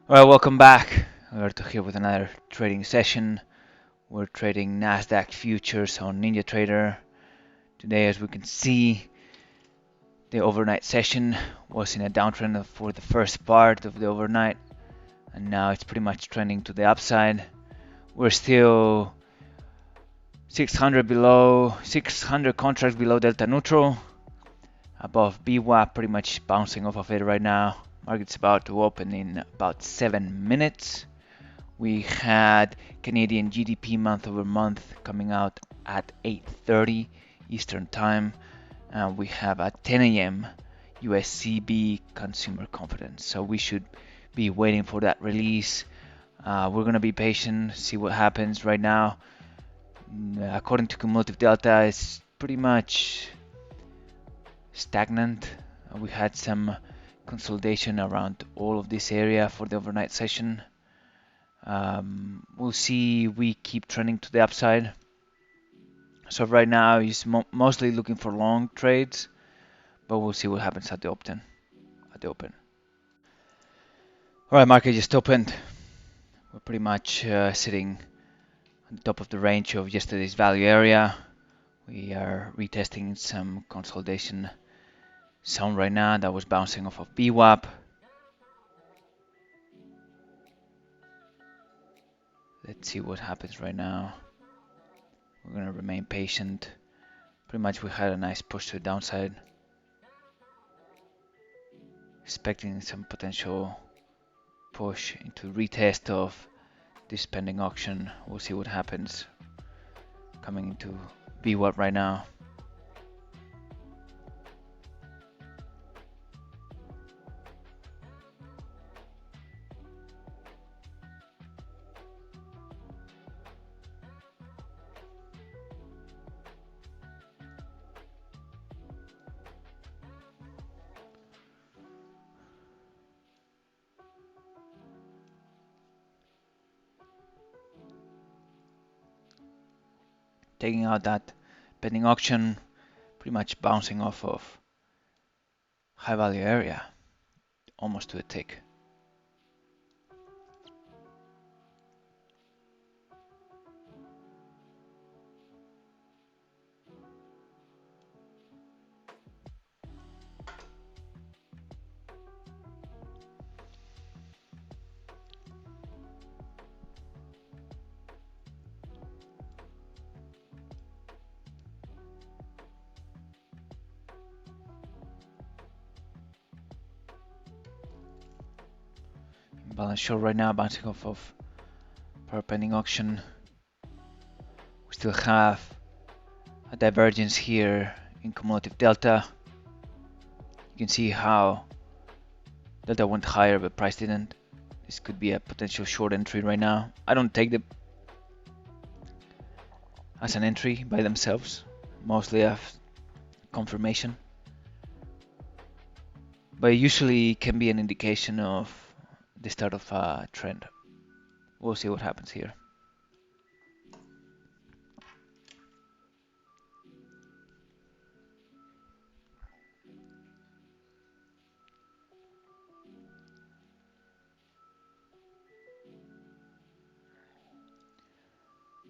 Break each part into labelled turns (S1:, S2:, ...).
S1: Alright, welcome back. We're here with another trading session. We're trading Nasdaq futures on NinjaTrader. Today, as we can see, the overnight session was in a downtrend for the first part of the overnight, and now it's pretty much trending to the upside. We're still 600 contracts below delta neutral, above VWAP, pretty much bouncing off of it right now. Market's about to open in about 7 minutes. We had Canadian GDP month over month coming out at 8:30 Eastern Time. We have at 10 a.m. USCB consumer confidence. So we should be waiting for that release. We're gonna be patient, see what happens right now. According to cumulative delta, it's pretty much stagnant. We had some consolidation around all of this area for the overnight session. We'll see. We keep trending to the upside. So right now he's mostly looking for long trades, but we'll see what happens at the open. All right, market just opened. We're pretty much sitting on the top of the range of yesterday's value area. We are retesting some consolidation zone right now that was bouncing off of VWAP. Let's see what happens right now. We're gonna remain patient. Pretty much we had a nice push to the downside. Expecting some potential push into retest of this pending auction. We'll see what happens. Coming into VWAP right now. Taking out that pending auction, pretty much bouncing off of high value area, almost to a tick. Balance short right now, bouncing off of per pending auction. We still have a divergence here in cumulative delta. You can see how delta went higher but price didn't. This could be a potential short entry right now. I don't take them as an entry by themselves, mostly as confirmation, but it usually can be an indication of the start of a trend. We'll see what happens here.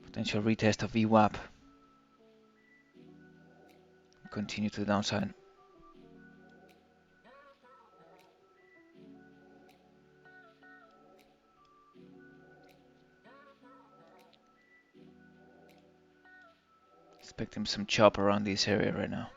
S1: Potential retest of VWAP. Continue to the downside. Expecting some chop around this area right now.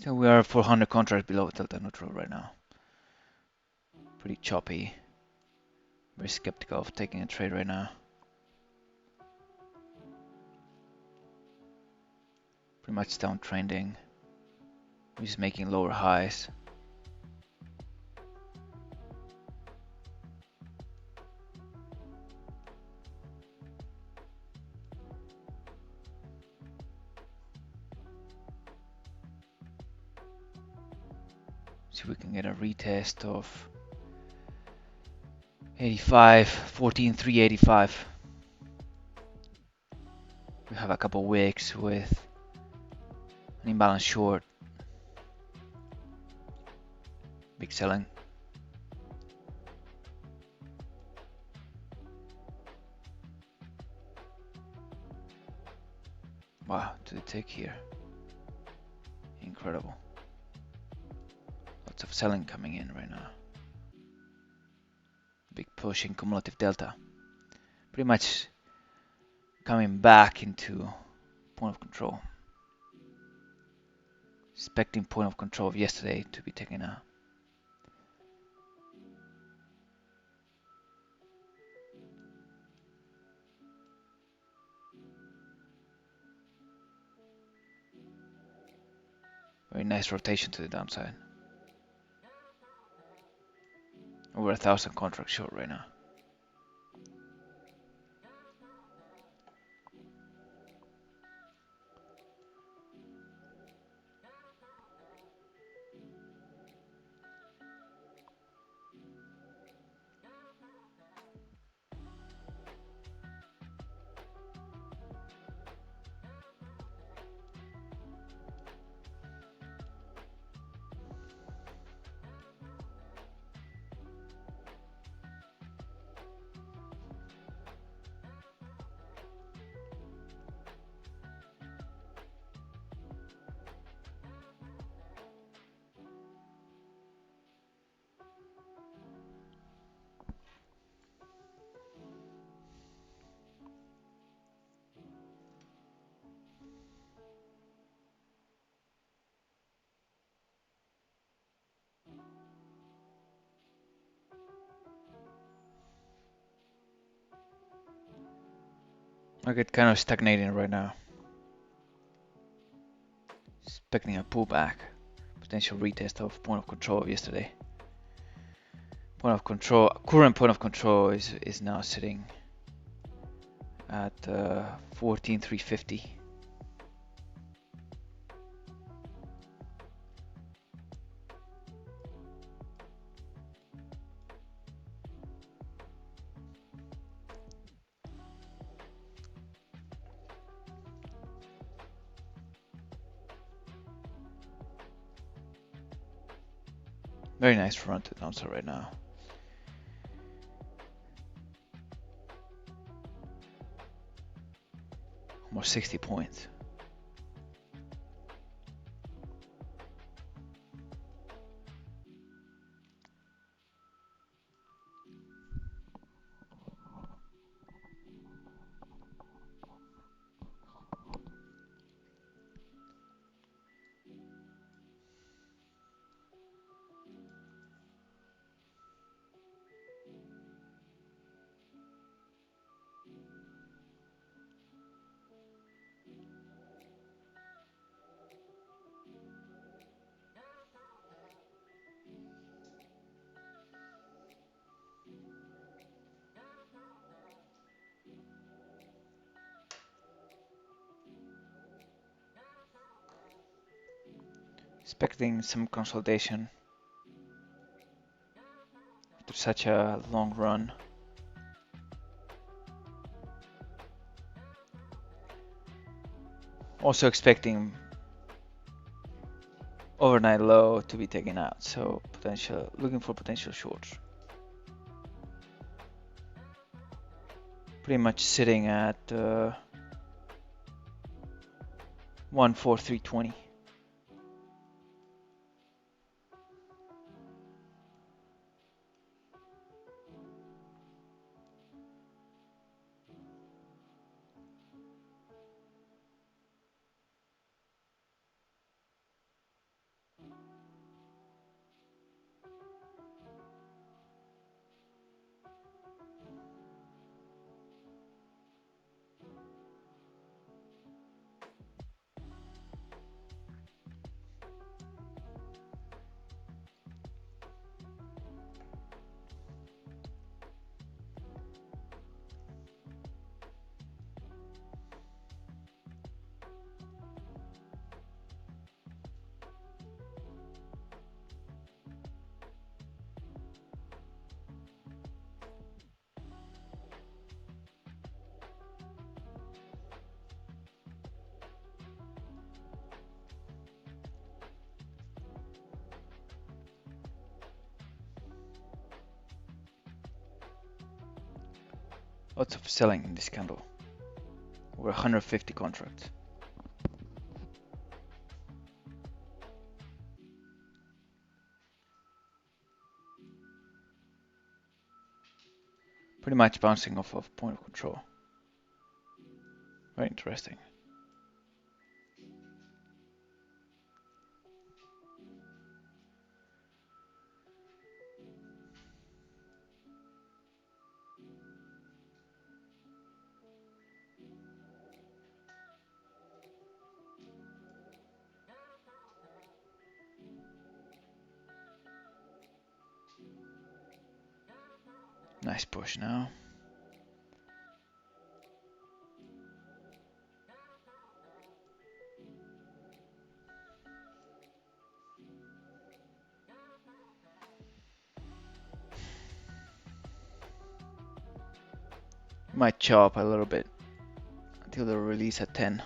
S1: So we are 400 contracts below delta neutral right now. Pretty choppy, Very skeptical of taking a trade right now. Pretty much downtrending. We're just making lower highs. See if we can get a retest of 85, 14,385. We have a couple wicks with an imbalance short. Big selling. Wow, to the tick here. Incredible. Lots of selling coming in right now. Big push in cumulative delta. Pretty much coming back into point of control. Expecting point of control of yesterday to be taken out. Very nice rotation to the downside. Over 1,000 contracts short right now. Market kind of stagnating right now. Expecting a pullback. Potential retest of point of control of yesterday. Point of control, current point of control is now sitting at 14,350. Very nice run to the downside right now. Almost 60 points. Expecting some consolidation after such a long run. Also expecting overnight low to be taken out, so looking for potential shorts. Pretty much sitting at 14320. Lots of selling in this candle. Over 150 contracts. Pretty much bouncing off of point of control. Very interesting. Nice push now. Might chop a little bit until the release at 10.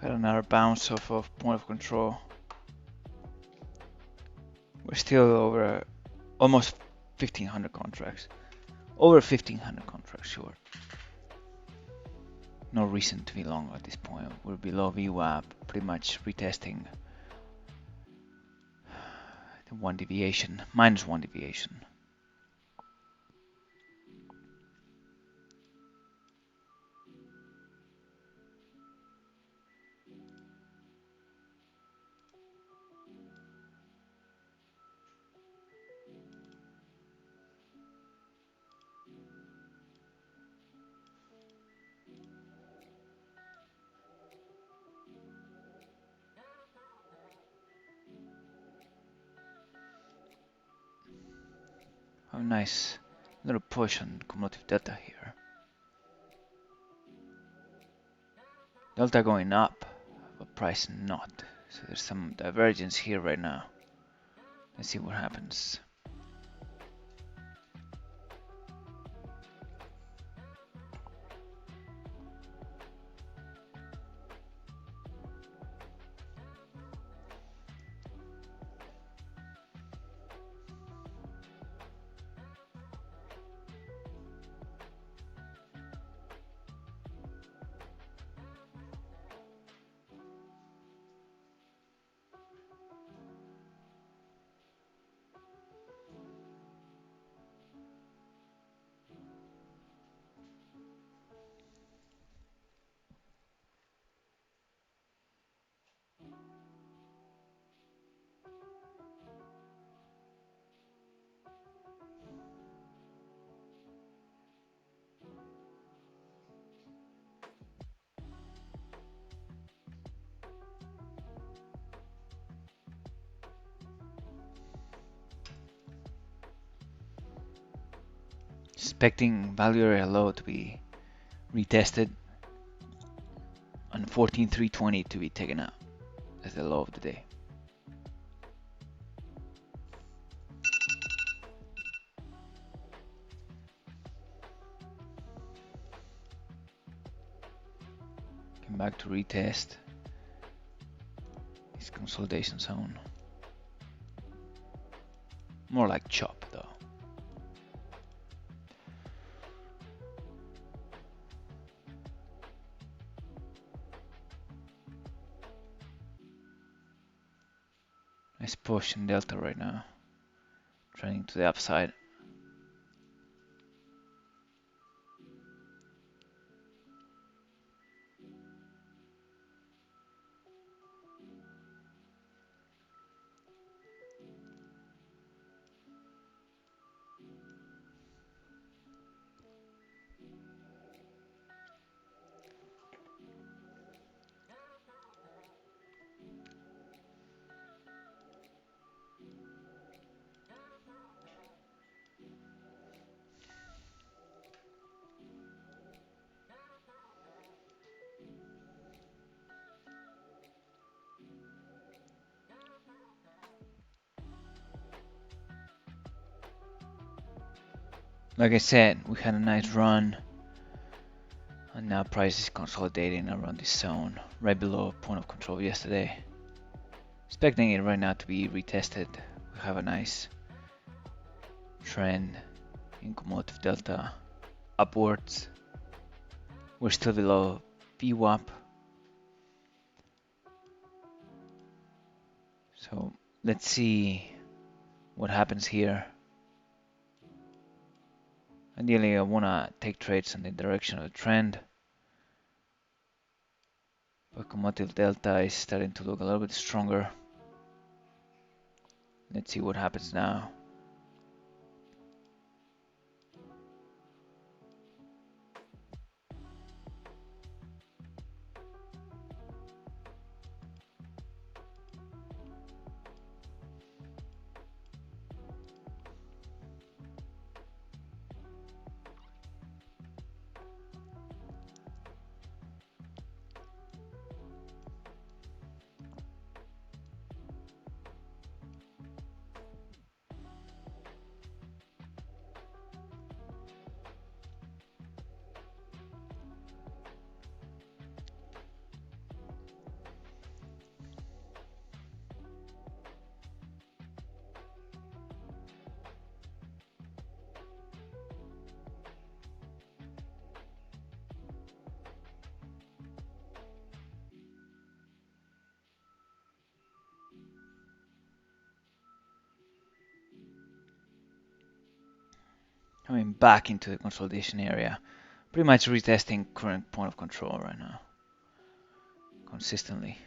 S1: Got another bounce off of point of control. We're still over almost 1500 contracts. Over 1500 contracts, sure. No reason to be long at this point. We're below VWAP, pretty much retesting the one deviation, minus one deviation. Oh, nice little push on cumulative delta here. Delta going up, but price not. So there's some divergence here right now. Let's see what happens. Expecting value area low to be retested and 14,320 to be taken out as the low of the day. Come back to retest this consolidation zone. More like chop though. Nice push in delta right now, trending to the upside. Like I said, we had a nice run, and now price is consolidating around this zone, right below point of control yesterday. Expecting it right now to be retested. We have a nice trend in cumulative delta upwards. We're still below VWAP. So let's see what happens here. Ideally, I want to take trades in the direction of the trend. But cumulative delta is starting to look a little bit stronger. Let's see what happens now. Coming back into the consolidation area. Pretty much retesting current point of control right now. Consistently.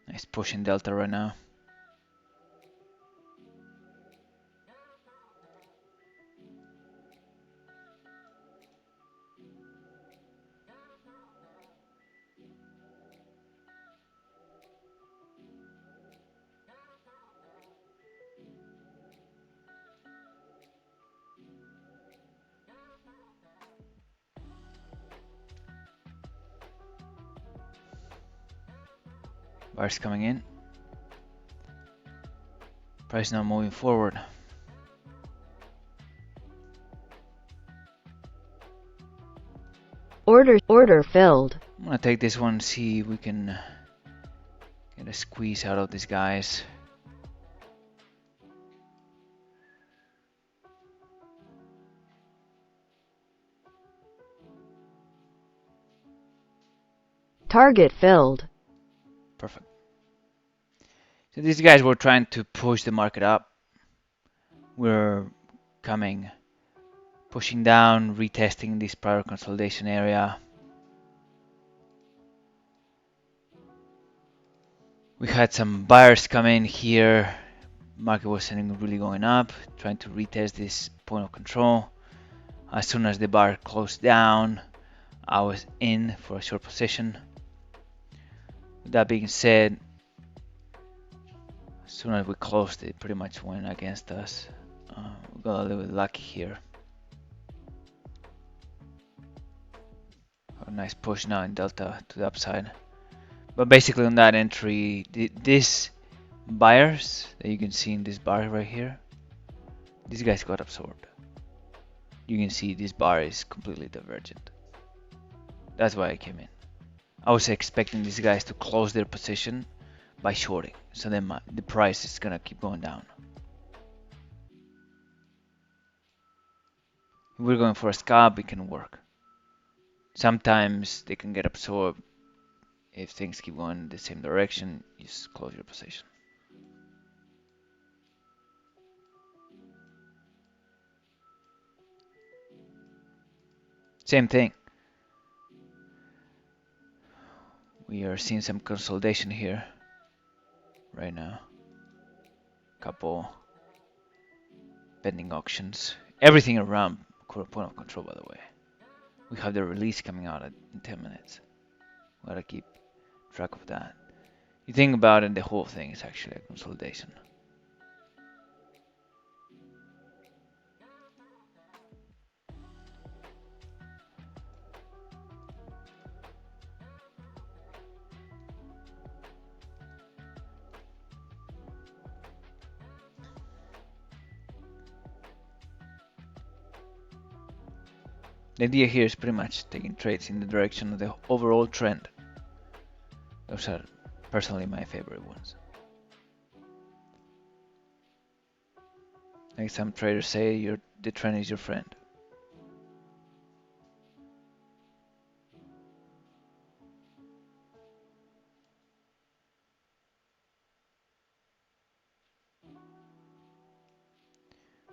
S1: Nice push in delta right now. Buyers coming in. Price now moving forward.
S2: Order filled.
S1: I'm gonna take this one, see if we can get a squeeze out of these guys.
S2: Target filled.
S1: Perfect. So these guys were trying to push the market up. We're coming, pushing down, retesting this prior consolidation area. We had some buyers come in here. Market wasn't really going up, trying to retest this point of control. As soon as the bar closed down, I was in for a short position. With that being said, as soon as we closed, it pretty much went against us. We got a little bit lucky here. Got a nice push now in delta to the upside. But basically on that entry, these buyers that you can see in this bar right here, these guys got absorbed. You can see this bar is completely divergent. That's why I came in. I was expecting these guys to close their position by shorting, so then the price is gonna keep going down. If we're going for a scalp, it can work. Sometimes they can get absorbed. If things keep going in the same direction, you just close your position. Same thing. We are seeing some consolidation here right now. Couple pending auctions. Everything around point of control, by the way. We have the release coming out in 10 minutes. We gotta keep track of that. You think about it, the whole thing is actually a consolidation. The idea here is pretty much taking trades in the direction of the overall trend. Those are personally my favorite ones. Like some traders say, the trend is your friend.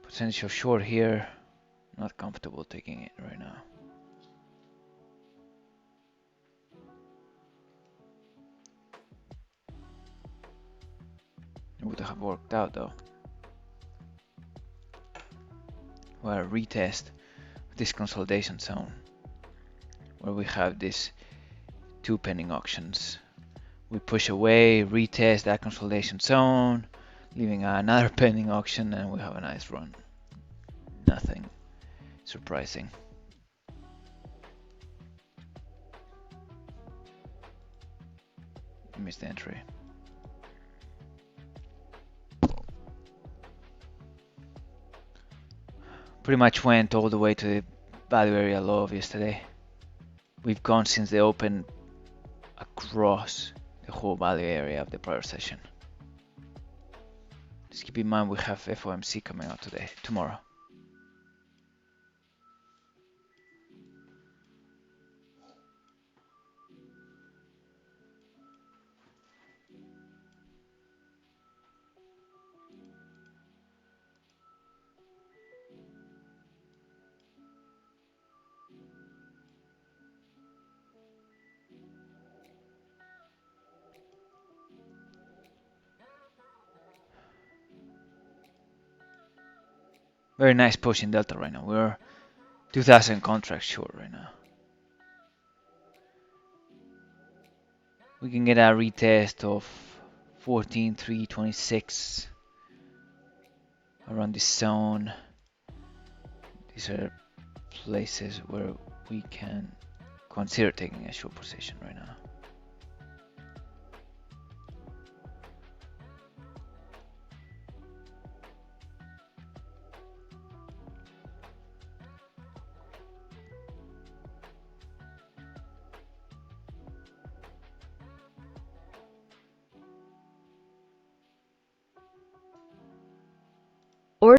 S1: Potential short here. Not comfortable taking it right now. It would have worked out though. Well, retest this consolidation zone where we have these two pending auctions. We push away, retest that consolidation zone, leaving another pending auction, and we have a nice run. Nothing surprising. Missed entry. Pretty much went all the way to the value area low of yesterday. We've gone since the open across the whole value area of the prior session. Just keep in mind we have FOMC coming out tomorrow. Very nice push in Delta right now. We're 2,000 contracts short right now. We can get a retest of 14,326 around this zone. These are places where we can consider taking a short position right now.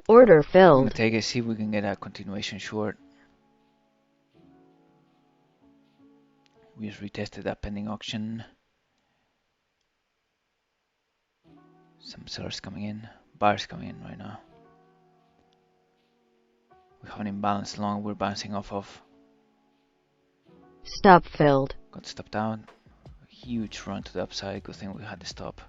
S2: Order
S1: I'm gonna
S2: filled.
S1: take it, see if we can get a continuation short. We just retested that pending auction. Some sellers coming in, buyers coming in right now. We have an imbalance long we're bouncing off of.
S2: Stop filled.
S1: Got stopped out. A huge run to the upside. Good thing we had the stop.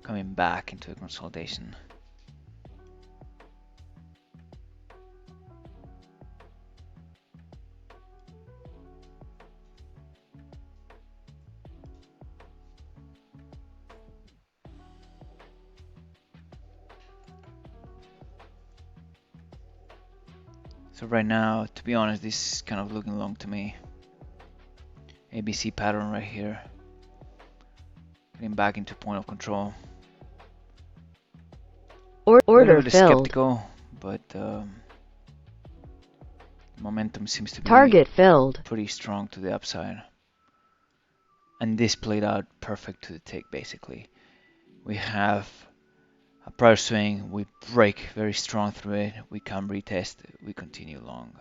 S1: Coming back into a consolidation. So right now, to be honest, this is kind of looking long to me. ABC pattern right here. Getting back into point of control.
S2: Order
S1: bit
S2: filled.
S1: skeptical, but momentum seems to be
S2: Target filled.
S1: pretty strong to the upside. And this played out perfect to the tick, basically. We have A prior swing, we break very strong through it, we come retest, we continue long.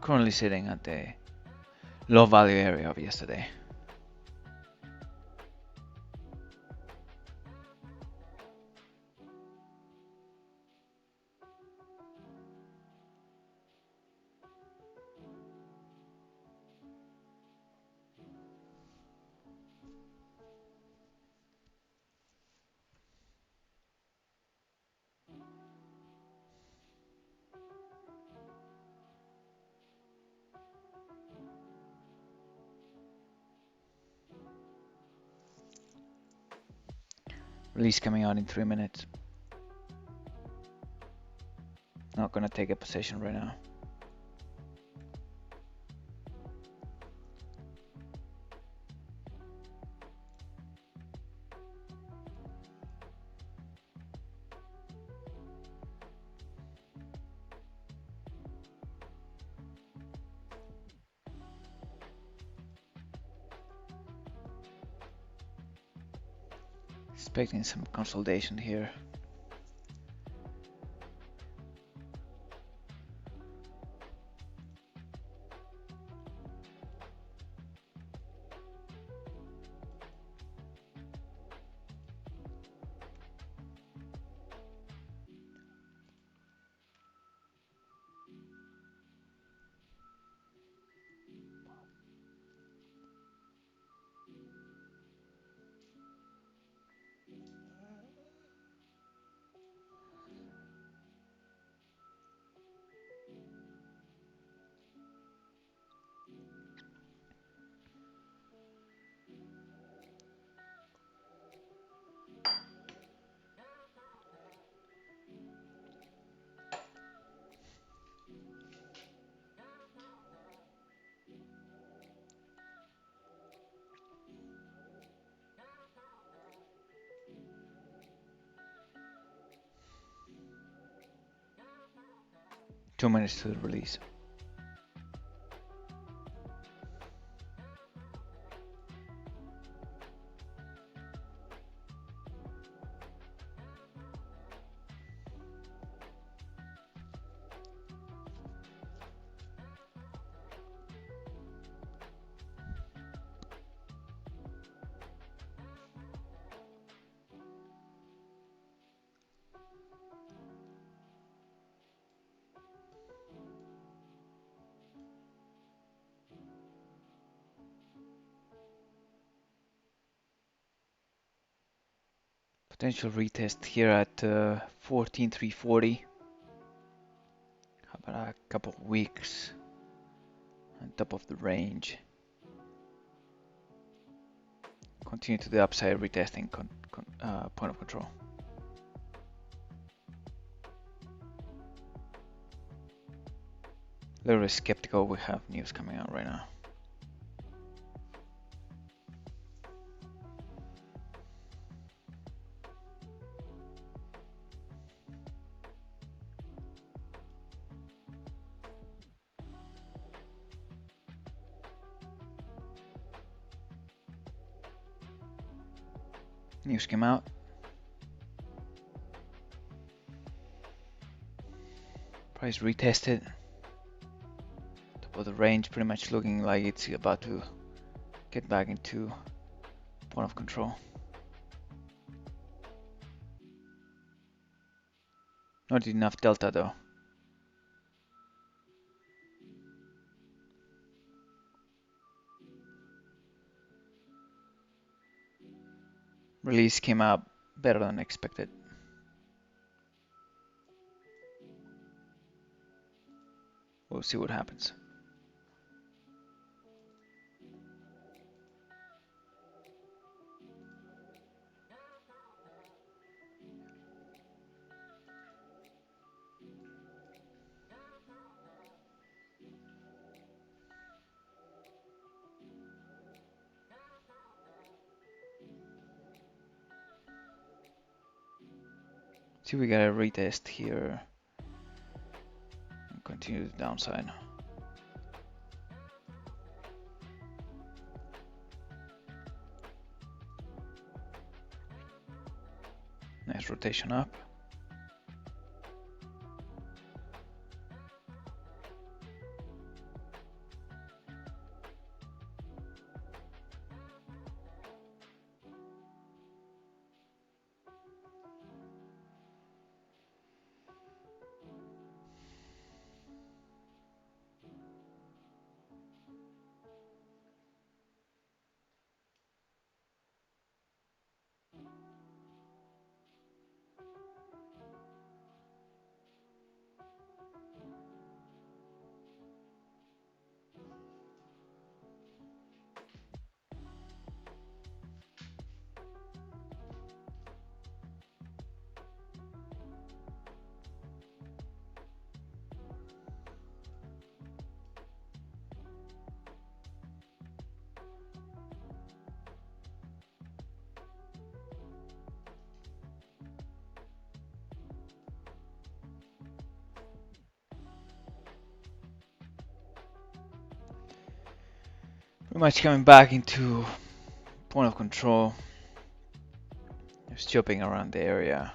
S1: Currently sitting at the low value area of yesterday. Release coming out in 3 minutes. Not gonna take a position right now. Expecting some consolidation here. Two minutes to the release. Potential retest here at 14,340. How about a couple of weeks on top of the range? Continue to the upside, retesting point of control. A little bit skeptical. We have news coming out right now. News came out. Price retested. Top of the range, pretty much looking like it's about to get back into point of control. Not enough delta though. Release came out better than expected. We'll see what happens. See, we got a retest here and continue the downside. Nice rotation up. Pretty much coming back into point of control. Just jumping around the area.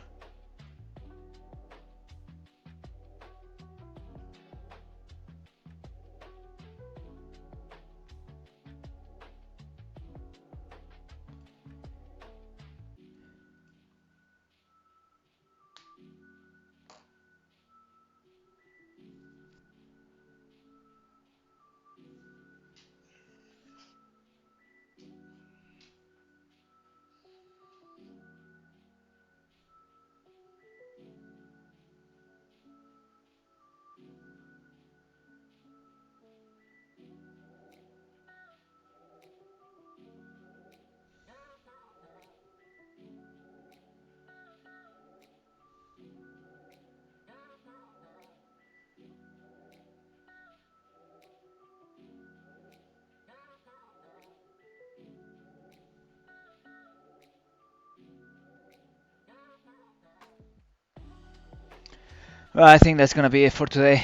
S1: Well, I think that's gonna be it for today.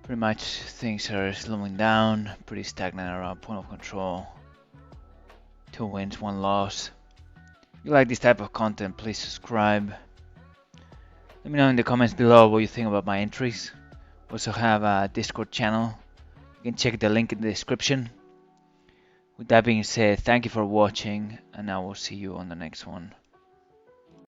S1: Pretty much things are slowing down, pretty stagnant around point of control. 2 wins, 1 loss. If you like this type of content, please subscribe. Let me know in the comments below what you think about my entries. We also have a Discord channel. You can check the link in the description. With that being said, thank you for watching, and I will see you on the next one.